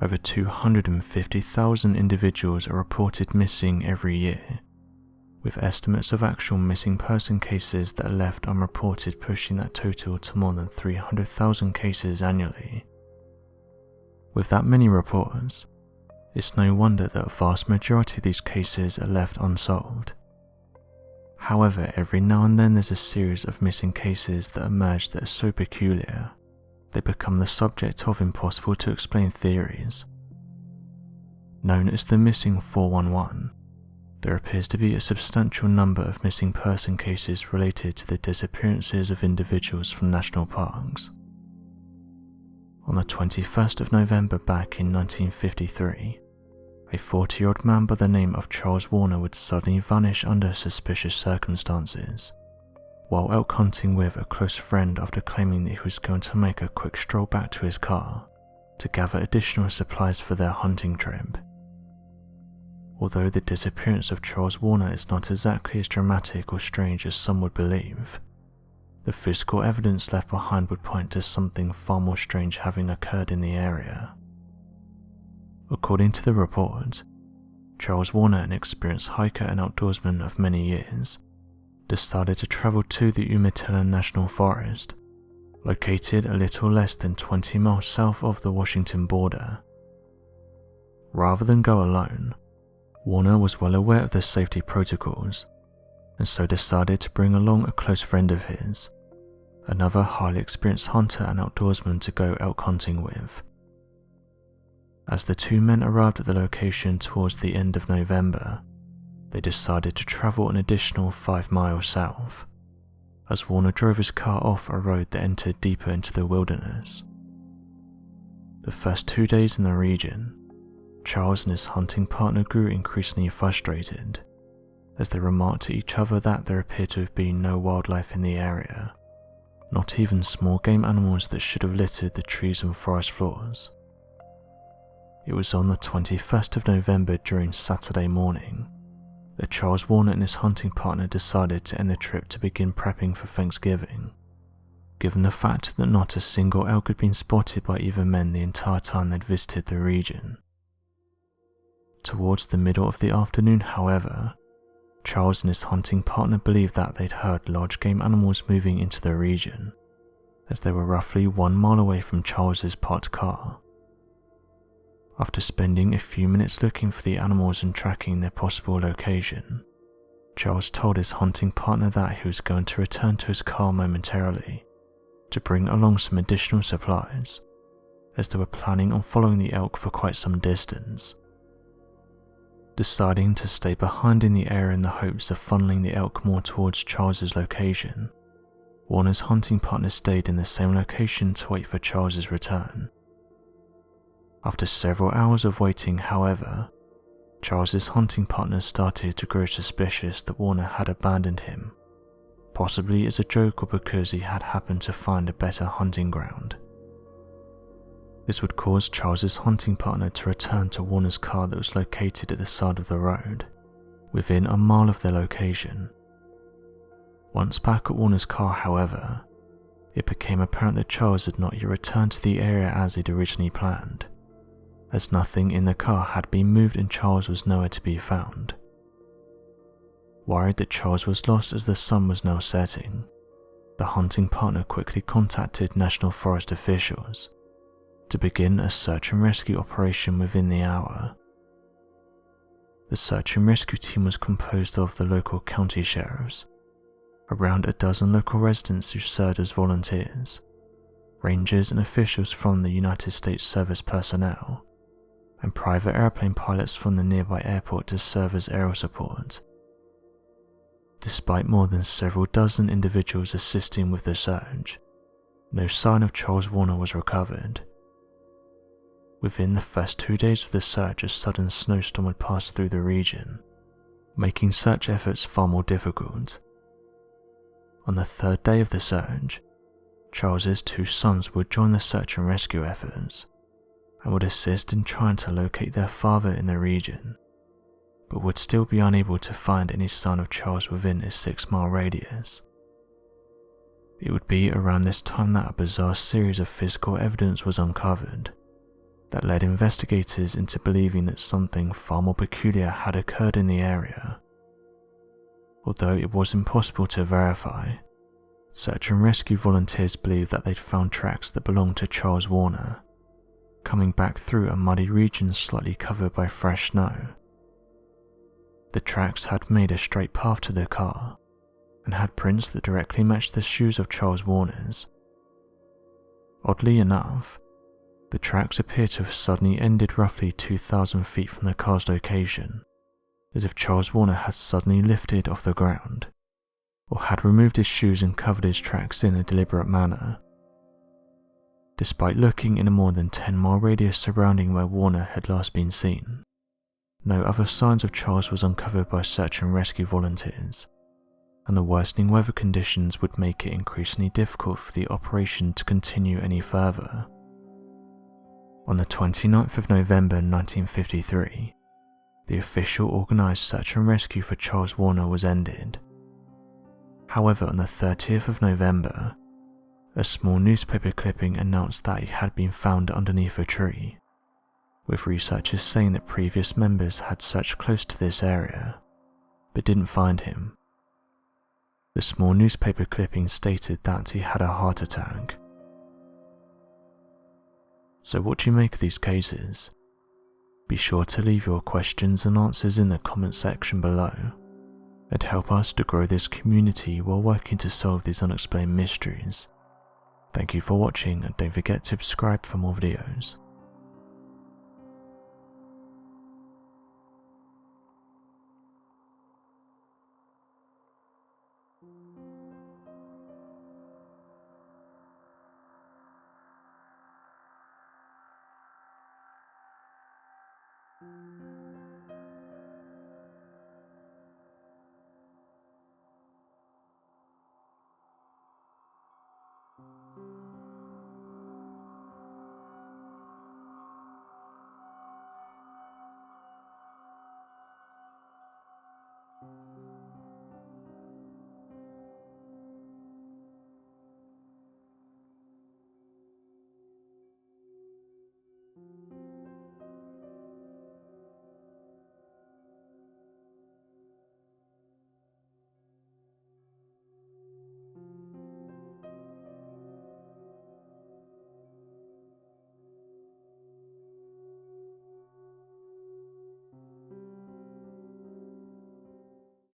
over 250,000 individuals are reported missing every year, with estimates of actual missing person cases that are left unreported pushing that total to more than 300,000 cases annually. With that many reports, it's no wonder that a vast majority of these cases are left unsolved. However, every now and then there's a series of missing cases that emerge that are so peculiar, they become the subject of impossible to explain theories. Known as the missing 411, there appears to be a substantial number of missing person cases related to the disappearances of individuals from national parks. On the 21st of November back in 1953, a 40-year-old man by the name of Charles Warner would suddenly vanish under suspicious circumstances, while elk hunting with a close friend after claiming that he was going to make a quick stroll back to his car to gather additional supplies for their hunting trip. Although the disappearance of Charles Warner is not exactly as dramatic or strange as some would believe, the physical evidence left behind would point to something far more strange having occurred in the area. According to the report, Charles Warner, an experienced hiker and outdoorsman of many years, decided to travel to the Umatilla National Forest, located a little less than 20 miles south of the Washington border. Rather than go alone, Warner was well aware of the safety protocols, and so decided to bring along a close friend of his, another highly experienced hunter and outdoorsman to go elk hunting with. As the two men arrived at the location towards the end of November, they decided to travel an additional 5 miles south, as Warner drove his car off a road that entered deeper into the wilderness. The first 2 days in the region, Charles and his hunting partner grew increasingly frustrated, as they remarked to each other that there appeared to have been no wildlife in the area, not even small game animals that should have littered the trees and forest floors. It was on the 21st of November during Saturday morning that Charles Warner and his hunting partner decided to end the trip to begin prepping for Thanksgiving, given the fact that not a single elk had been spotted by either men the entire time they'd visited the region. Towards the middle of the afternoon, however, Charles and his hunting partner believed that they'd heard large game animals moving into the region, as they were roughly 1 mile away from Charles's parked car. After spending a few minutes looking for the animals and tracking their possible location, Charles told his hunting partner that he was going to return to his car momentarily to bring along some additional supplies, as they were planning on following the elk for quite some distance. Deciding to stay behind in the area in the hopes of funneling the elk more towards Charles's location, Warner's hunting partner stayed in the same location to wait for Charles's return. After several hours of waiting, however, Charles's hunting partner started to grow suspicious that Warner had abandoned him, possibly as a joke or because he had happened to find a better hunting ground. This would cause Charles's hunting partner to return to Warner's car that was located at the side of the road, within a mile of their location. Once back at Warner's car, however, it became apparent that Charles had not yet returned to the area as he'd originally planned, as nothing in the car had been moved and Charles was nowhere to be found. Worried that Charles was lost as the sun was now setting, the hunting partner quickly contacted National Forest officials to begin a search and rescue operation within the hour. The search and rescue team was composed of the local county sheriffs, around a dozen local residents who served as volunteers, rangers and officials from the United States Service personnel, and private airplane pilots from the nearby airport to serve as aerial support. Despite more than several dozen individuals assisting with the search, no sign of Charles Warner was recovered. Within the first 2 days of the search, a sudden snowstorm had passed through the region, making search efforts far more difficult. On the third day of the search, Charles's 2 sons would join the search and rescue efforts, and would assist in trying to locate their father in the region, but would still be unable to find any sign of Charles within a 6-mile radius. It would be around this time that a bizarre series of physical evidence was uncovered, that led investigators into believing that something far more peculiar had occurred in the area. Although it was impossible to verify, search and rescue volunteers believed that they'd found tracks that belonged to Charles Warner, coming back through a muddy region slightly covered by fresh snow. The tracks had made a straight path to the car, and had prints that directly matched the shoes of Charles Warner's. Oddly enough, the tracks appear to have suddenly ended roughly 2,000 feet from the car's location, as if Charles Warner had suddenly lifted off the ground, or had removed his shoes and covered his tracks in a deliberate manner. Despite looking in a more than 10-mile radius surrounding where Warner had last been seen, no other signs of Charles was uncovered by search and rescue volunteers, and the worsening weather conditions would make it increasingly difficult for the operation to continue any further. On the 29th of November 1953, the official organised search and rescue for Charles Warner was ended. However, on the 30th of November, a small newspaper clipping announced that he had been found underneath a tree, with researchers saying that previous members had searched close to this area, but didn't find him. The small newspaper clipping stated that he had a heart attack. So what do you make of these cases? Be sure to leave your questions and answers in the comment section below, and help us to grow this community while working to solve these unexplained mysteries. Thank you for watching, and don't forget to subscribe for more videos.